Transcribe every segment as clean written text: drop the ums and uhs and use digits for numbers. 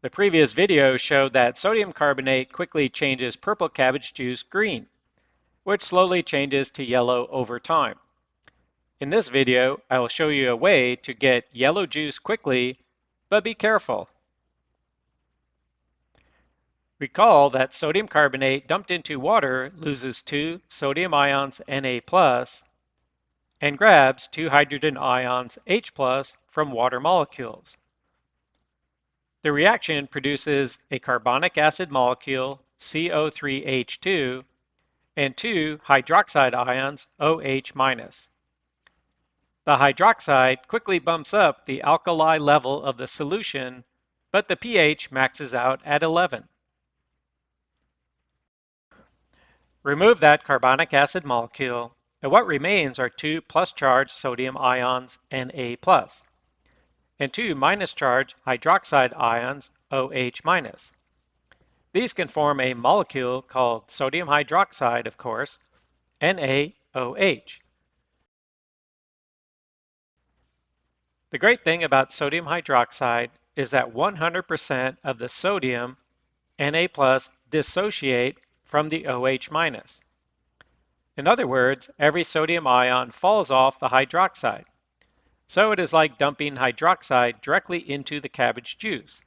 The previous video showed that sodium carbonate quickly changes purple cabbage juice green, which slowly changes to yellow over time. In this video, I will show you a way to get yellow juice quickly, but be careful. Recall that sodium carbonate dumped into water loses 2 sodium ions Na+, and grabs 2 hydrogen ions H+ from water molecules. The reaction produces a carbonic acid molecule, CO3H2, and 2 hydroxide ions, OH-. The hydroxide quickly bumps up the alkali level of the solution, but the pH maxes out at 11. Remove that carbonic acid molecule, and what remains are 2 plus charged sodium ions, Na+, and 2 minus charged hydroxide ions, OH-. These can form a molecule called sodium hydroxide, of course, NaOH. The great thing about sodium hydroxide is that 100% of the sodium, Na+, dissociate from the OH-. In other words, every sodium ion falls off the hydroxide. So it is like dumping hydroxide directly into the cabbage juice.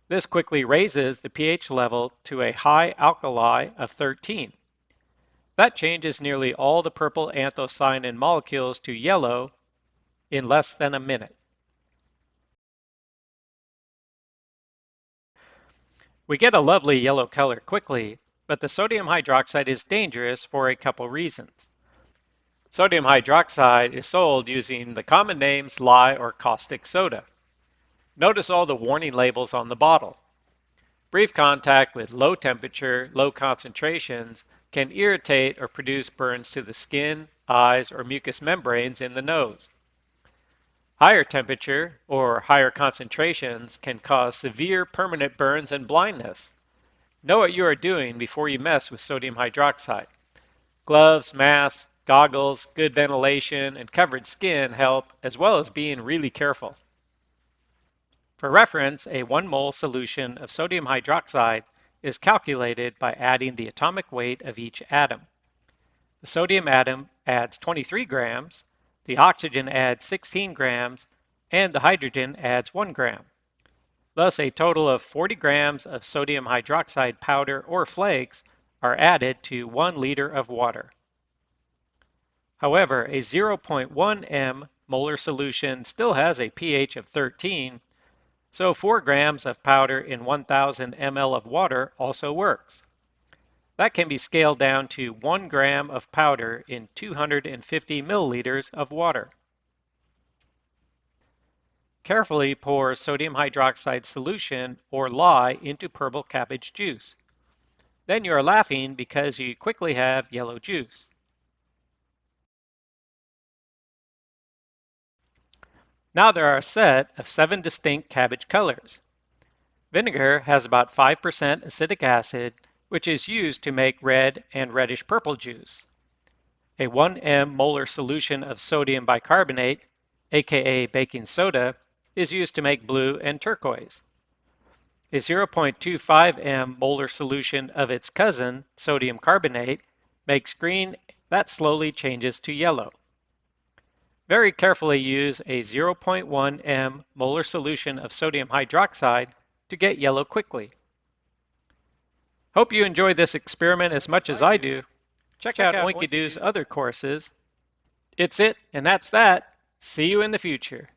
This quickly raises the pH level to a high alkali of 13. That changes nearly all the purple anthocyanin molecules to yellow in less than a minute. We get a lovely yellow color quickly, but the sodium hydroxide is dangerous for a couple reasons. Sodium hydroxide is sold using the common names lye or caustic soda. Notice all the warning labels on the bottle. Brief contact with low temperature, low concentrations can irritate or produce burns to the skin, eyes, or mucous membranes in the nose. Higher temperature or higher concentrations can cause severe permanent burns and blindness. Know what you are doing before you mess with sodium hydroxide. Gloves, masks, goggles, good ventilation, and covered skin help, as well as being really careful. For reference, a 1 mole solution of sodium hydroxide is calculated by adding the atomic weight of each atom. The sodium atom adds 23 grams, the oxygen adds 16 grams, and the hydrogen adds 1 gram. Thus, a total of 40 grams of sodium hydroxide powder or flakes are added to 1 liter of water. However, a 0.1 m molar solution still has a pH of 13, so 4 grams of powder in 1,000 ml of water also works. That can be scaled down to 1 gram of powder in 250 milliliters of water. Carefully pour sodium hydroxide solution or lye into purple cabbage juice. Then you are laughing because you quickly have yellow juice. Now there are a set of 7 distinct cabbage colors. Vinegar has about 5% acetic acid, which is used to make red and reddish purple juice. A 1 m molar solution of sodium bicarbonate, aka baking soda, is used to make blue and turquoise. A 0.25 m molar solution of its cousin, sodium carbonate, makes green that slowly changes to yellow. Very carefully use a 0.1 m molar solution of sodium hydroxide to get yellow quickly. Hope you enjoyed this experiment as much as I do. Check out Oinki's other courses. It's it, and that's that. See you in the future.